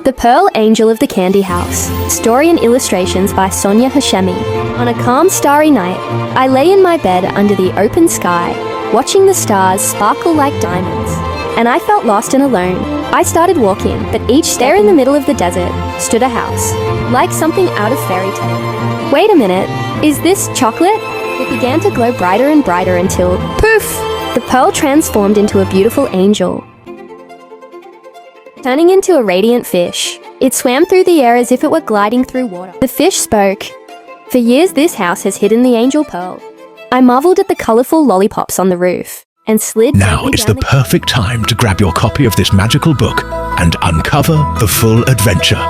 The Pearl Angel of the Candy House. Story and illustrations by Sonia Hashemi. On a calm, starry night, I lay in my bed under the open sky, watching the stars sparkle like diamonds. And I felt lost and alone. I started walking, but each there in the middle of the desert stood a house, like something out of fairy tale. Wait a minute, is this chocolate? It began to glow brighter and brighter until, poof! The pearl transformed into a beautiful angel, turning into a radiant fish. It swam through the air as if it were gliding through water. The fish spoke. For years this house has hidden the angel pearl. I marveled at the colorful lollipops on the roof and slid Now gently is down the perfect time to grab your copy of this magical book and uncover the full adventure.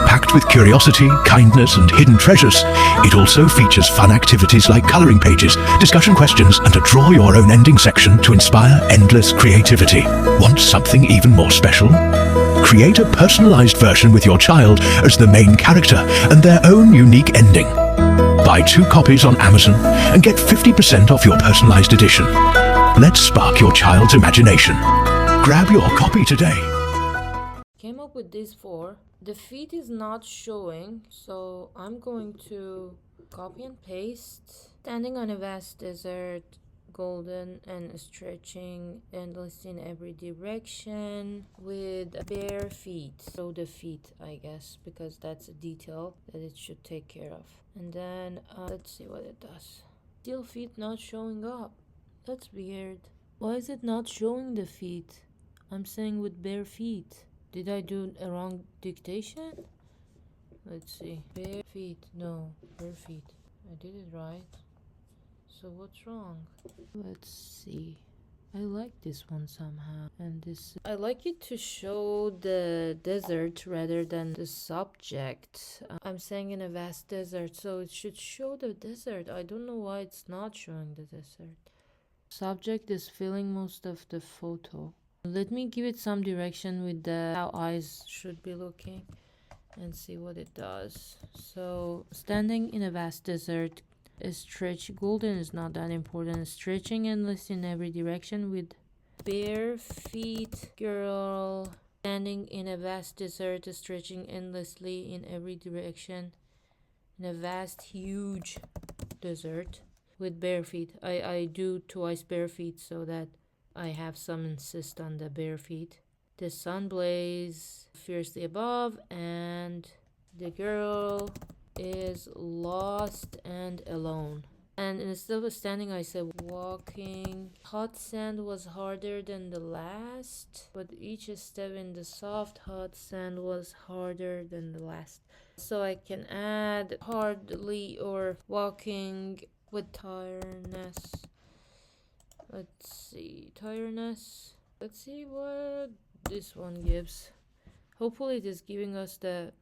Packed with curiosity, kindness, and hidden treasures, it also features fun activities like coloring pages, discussion questions, and a draw your own ending section to inspire endless creativity. Want something even more special? Create a personalized version with your child as the main character and their own unique ending. Buy 2 copies on Amazon and get 50% off your personalized edition. Let's spark your child's imagination. Grab your copy today. Came up with these 4. The feet is not showing, so I'm going to copy and paste. Standing on a vast desert, golden and stretching endlessly in every direction with bare feet. So the feet, I guess, because that's a detail that it should take care of. And then let's see what it does. Still feet not showing up. That's weird. Why is it not showing the feet? I'm saying with bare feet. Did I do a wrong dictation? Let's see. Bare feet. No, bare feet. I did it right. So what's wrong? Let's see. I like this one somehow. And this, I like it to show the desert rather than the subject. I'm saying in a vast desert, so it should show the desert. I don't know why it's not showing the desert. Subject is filling most of the photo. Let me give it some direction with the how eyes should be looking and see what it does. So standing in a vast desert, stretch golden is not that important. Stretching endless in every direction with bare feet, girl. Standing in a vast desert, stretching endlessly in every direction in a vast, huge desert with bare feet. I do twice bare feet so that I have some insist on the bare feet. The sun blazes fiercely above and the girl is lost and alone. And instead of standing, I said walking. Hot sand was harder than the last, but each step in the soft hot sand was harder than the last. So I can add hardly or walking with tiredness. Let's see, tiredness. Let's see what this one gives. Hopefully it is giving us the...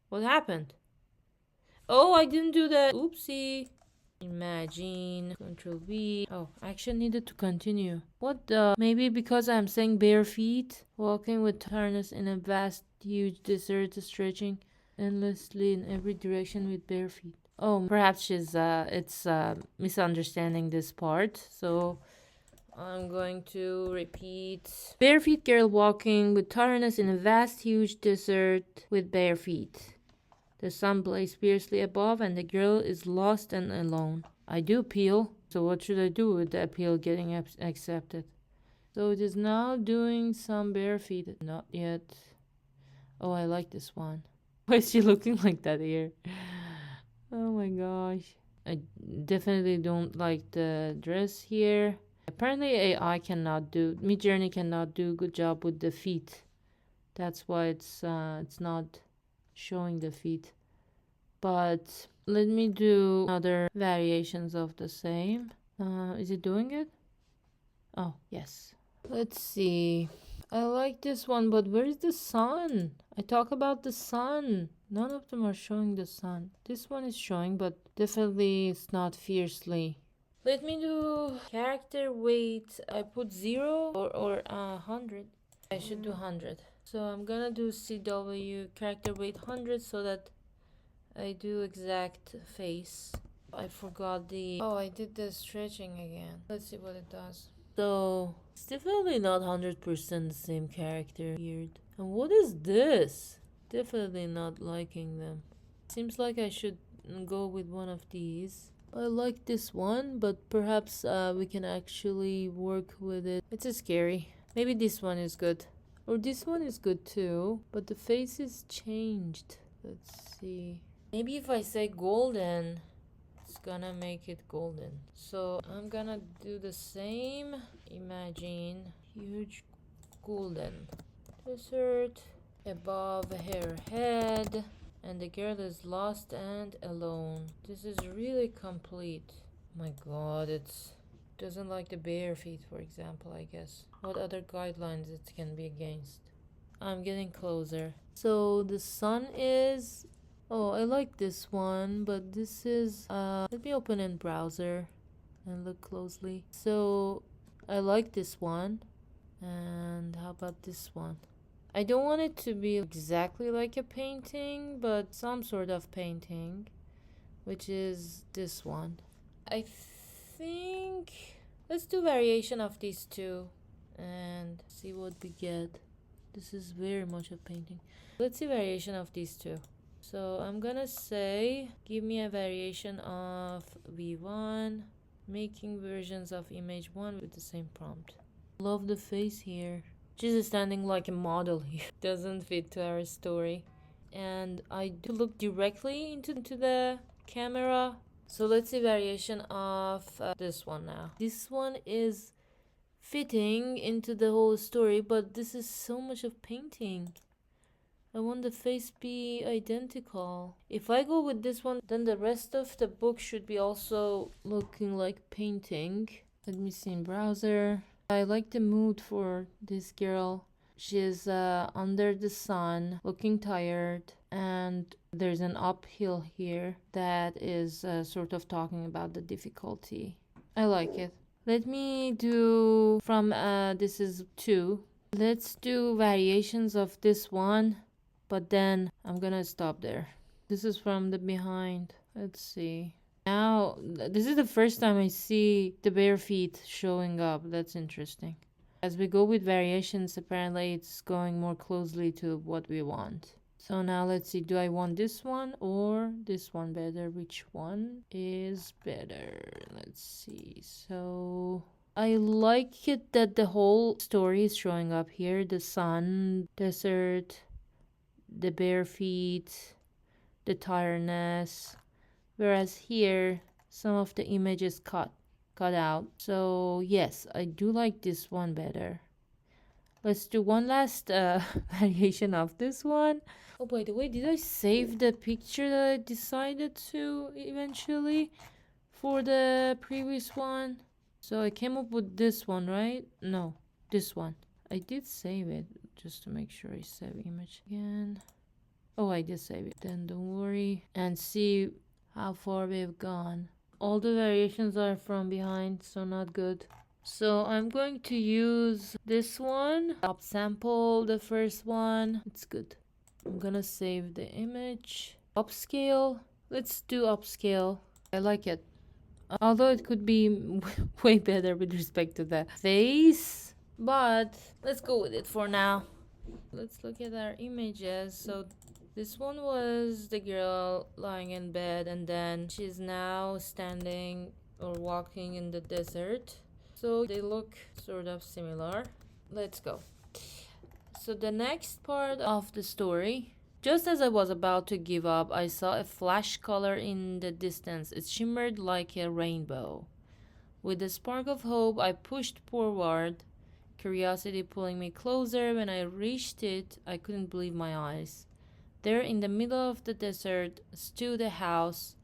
What happened? Oh, I didn't do that. Oopsie. Imagine. Control V. Oh, action needed to continue. What the? Maybe because I'm saying bare feet. Walking with tiredness in a vast, huge desert, stretching endlessly in every direction with bare feet. Oh, perhaps she's misunderstanding this part. So I'm going to repeat. Bare feet girl walking with tiredness in a vast, huge desert with bare feet. The sun blazes fiercely above and the girl is lost and alone. I do appeal. So what should I do with the appeal getting accepted? So it is now doing some bare feet. Not yet. Oh, I like this one. Why is she looking like that here? Oh my gosh. I definitely don't like the dress here. Apparently AI cannot do, Midjourney cannot do good job with the feet. That's why it's not showing the feet. But let me do other variations of the same. Is it doing it? Oh, yes. Let's see. I like this one, but where is the sun? I talk about the sun. None of them are showing the sun. This one is showing, but definitely it's not fiercely. Let me do character weight. I put 0 or 100. I should do 100. So I'm gonna do CW character weight 100 so that I do exact face. I forgot the... Oh, I did the stretching again. Let's see what it does. So it's definitely not 100% the same character. Weird. And what is this? Definitely not liking them. Seems like I should go with one of these. I like this one, but perhaps we can actually work with it. It's a scary. Maybe this one is good. Or this one is good too, but the face is changed. Let's see. Maybe if I say golden, it's gonna make it golden. So I'm gonna do the same. Imagine huge golden desert above her head, and the girl is lost and alone. This is really complete. My god, it's doesn't like the bare feet, for example, I guess. What other guidelines it can be against? I'm getting closer. So the sun is... Oh, I like this one, but this is... let me open in browser and look closely. So I like this one. And how about this one? I don't want it to be exactly like a painting, but some sort of painting, which is this one. I think let's do variation of these two and see what we get. This is very much a painting. Let's see variation of these two. So I'm gonna say give me a variation of V1, making versions of image 1 with the same prompt. Love the face here. She's standing like a model here. Doesn't fit to our story. And I do look directly into the camera. So let's see variation of this one now. This one is fitting into the whole story, but this is so much of painting. I want the face be identical. If I go with this one, then the rest of the book should be also looking like painting. Let me see in browser. I like the mood for this girl. She's under the sun, looking tired, and there's an uphill here that is sort of talking about the difficulty. I like it. Let me do from this is 2. Let's do variations of this one, but then I'm gonna stop there. This is from the behind. Let's see. Now, this is the first time I see the bare feet showing up. That's interesting. As we go with variations, apparently it's going more closely to what we want. So now let's see, do I want this one or this one better? Which one is better? Let's see. So I like it that the whole story is showing up here. The sun, desert, the bare feet, the tiredness. Whereas here, some of the image is cut out. So yes, I do like this one better. Let's do one last variation of this one. Oh, by the way, did I save the picture that I decided to eventually for the previous one? So I came up with this one, right? No, this one. I did save it just to make sure I save image again. Oh, I did save it. Then don't worry and see how far we've gone. All the variations are from behind, so not good. So I'm going to use this one, upsample the first one. It's good. I'm gonna save the image. Upscale. Let's do upscale. I like it. Although it could be way better with respect to the face, but let's go with it for now. Let's look at our images. So this one was the girl lying in bed, and then she's now standing or walking in the desert. So they look sort of similar. Let's go. So the next part of the story, just as I was about to give up, I saw a flash color in the distance. It shimmered like a rainbow. With a spark of hope, I pushed forward, curiosity pulling me closer. When I reached it, I couldn't believe my eyes. There in the middle of the desert stood a house.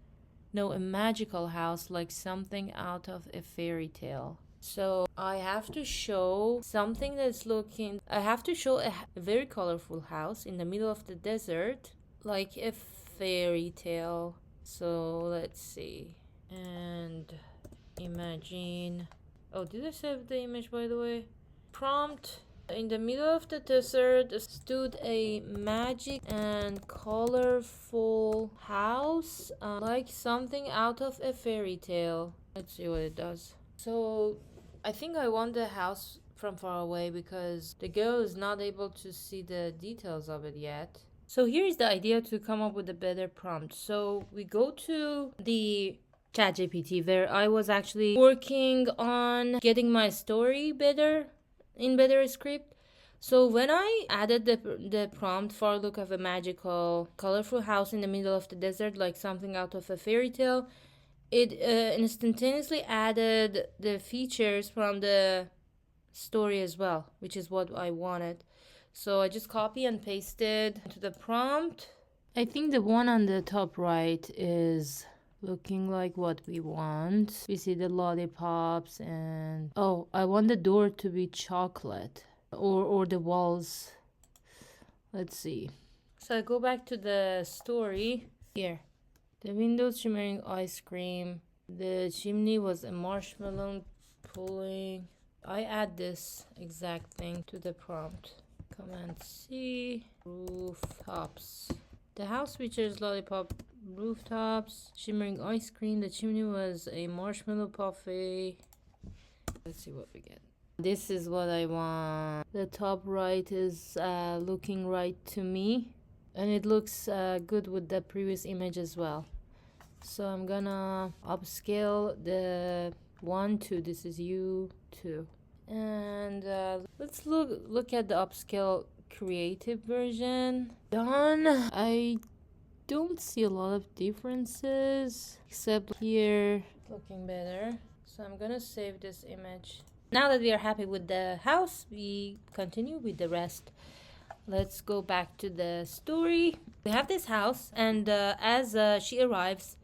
No, a magical house, like something out of a fairy tale. So I have to show something that's looking... I have to show a very colorful house in the middle of the desert, like a fairy tale. So let's see. And imagine... Oh, did I save the image, by the way? Prompt. In the middle of the desert stood a magic and colorful house, like something out of a fairy tale. Let's see what it does. So I think I want the house from far away because the girl is not able to see the details of it yet. So here is the idea to come up with a better prompt. So we go to the ChatGPT where I was actually working on getting my story better in better script. So when I added the prompt for look of a magical, colorful house in the middle of the desert, like something out of a fairy tale, it instantaneously added the features from the story as well, which is what I wanted. So I just copy and pasted to the prompt. I think the one on the top right is looking like what we want. We see the lollipops and oh, I want the door to be chocolate or the walls. Let's see. So I go back to the story here. The windows shimmering ice cream. The chimney was a marshmallow pulling. I add this exact thing to the prompt. Command C, rooftops. The house features lollipop rooftops, shimmering ice cream. The chimney was a marshmallow parfait. Let's see what we get. This is what I want. The top right is looking right to me, and it looks good with the previous image as well. So I'm gonna upscale the 1 to this is U2, and let's look at the upscale creative version. Done. I don't see a lot of differences except here looking better. So I'm gonna save this image. Now that we are happy with the house, we continue with the rest. Let's go back to the story. We have this house, and as she arrives,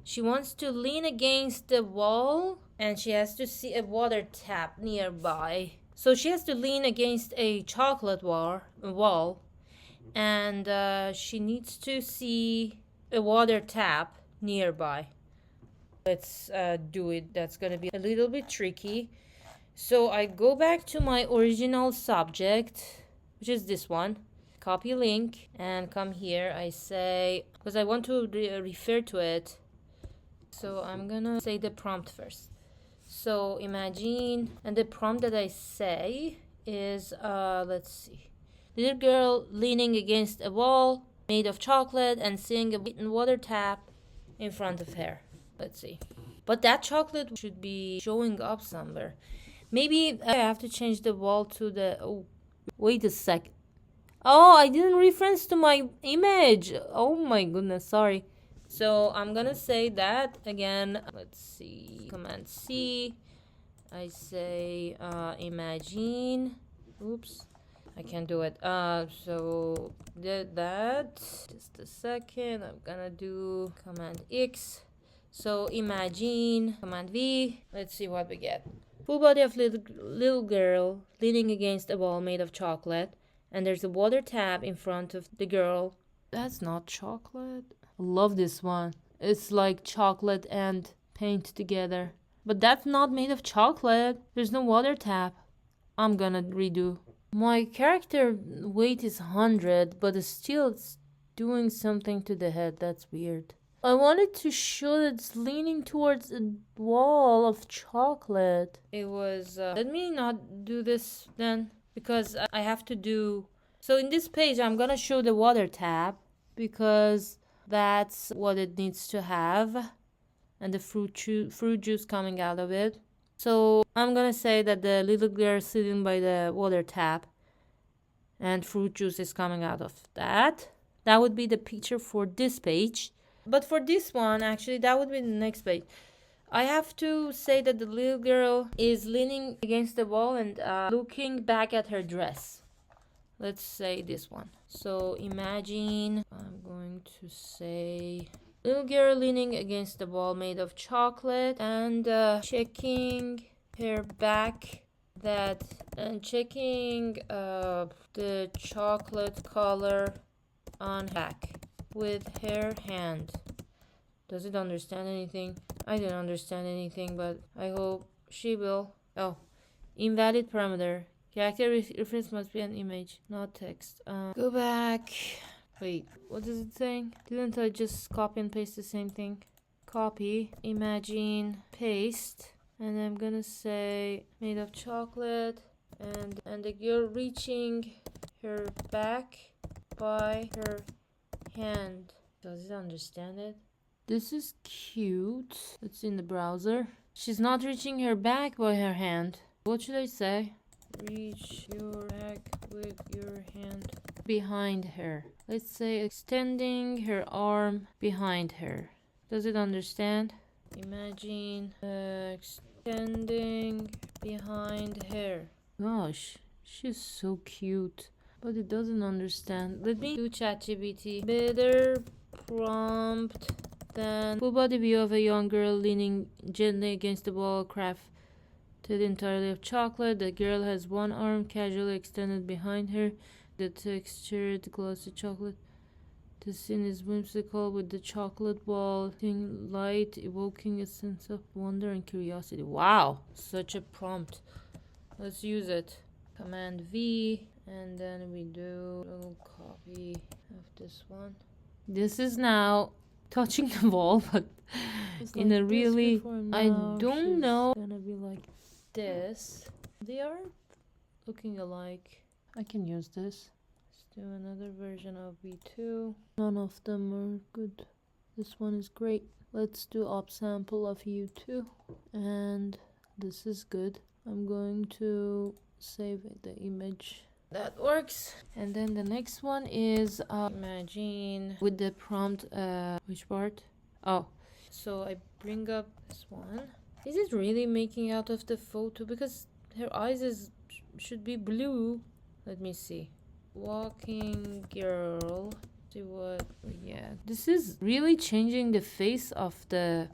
she wants to lean against the wall, and she has to see a water tap nearby. So she has to lean against a chocolate wall, and she needs to see a water tap nearby. Let's do it. That's gonna be a little bit tricky. So I go back to my original subject, which is this one. Copy link and come here. I say, because I want to refer to it. So I'm gonna say the prompt first. So imagine, and the prompt that I say is, let's see. Little girl leaning against a wall made of chocolate and seeing a beaten water tap in front of her. Let's see. But that chocolate should be showing up somewhere. Maybe I have to change the wall to the, oh, wait a sec. Oh, I didn't reference to my image. Oh my goodness, sorry. So I'm gonna say that again. Let's see, Command C. I say imagine. Oops, I can't do it. So did that. Just a second. I'm gonna do Command X. So imagine, Command V. Let's see what we get. Full body of little girl leaning against a wall made of chocolate, and there's a water tap in front of the girl. That's not chocolate. I love this one. It's like chocolate and paint together. But that's not made of chocolate. There's no water tap. I'm gonna redo. My character weight is 100, but it's still doing something to the head. That's weird. I wanted to show that it's leaning towards a wall of chocolate. It was, let me not do this then, because I have to do, so in this page I'm gonna show the water tap, because that's what it needs to have, and the fruit juice coming out of it. So I'm gonna say that the little girl sitting by the water tap, and fruit juice is coming out of that. That would be the picture for this page. But for this one, actually, that would be the next page. I have to say that the little girl is leaning against the wall and looking back at her dress. Let's say this one. So imagine, I'm going to say, little girl leaning against the wall made of chocolate and checking her back and checking the chocolate color on back with her hand. Does it understand anything? I don't understand anything, but I hope she will. Oh, invalid parameter. Character reference must be an image, not text. Go back. Wait, what is it saying? Didn't I just copy and paste the same thing? Copy, imagine, paste, and I'm gonna say made of chocolate, and the girl reaching her back by her hand. Does it understand it? This is cute. It's in the browser. She's not reaching her back by her hand. What should I say? Reach your back with your hand behind her. Let's say extending her arm behind her. Does it understand? Imagine extending behind her. Gosh, she's so cute. But it doesn't understand. Let me do ChatGPT. Better prompt than full body view of a young girl leaning gently against the wall, crafted entirely of chocolate. The girl has one arm casually extended behind her. The textured glossy chocolate. The scene is whimsical with the chocolate ball light evoking a sense of wonder and curiosity. Wow, such a prompt. Let's use it. Command V, and then we do a little copy of this one. This is now touching the wall, but in like a really, I now don't know. Gonna be like This, they are looking alike. I can use this. Let's do another version of V2. none of them are good. This one is great. Let's do upsample of U2, and this is good. I'm going to save the image. That works. And then the next one is imagine with the prompt. Which part? Oh, so I bring up this one. Is it really making out of the photo? Because her eyes should be blue. Let me see. Walking girl. See what? Yeah, this is really changing the face of the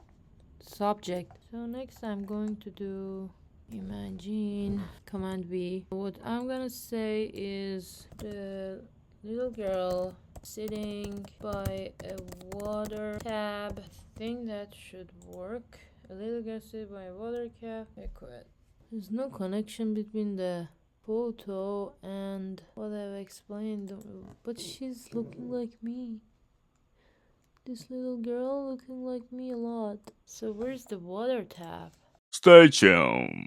subject. So next I'm going to do imagine command V. What I'm gonna say is the little girl sitting by a water tap. I think that should work. A little girl sitting by a water tap. I quit. There's no connection between the photo and what I've explained, but she's looking like me. This little girl looking like me a lot. So where's the water tap? Stay tuned.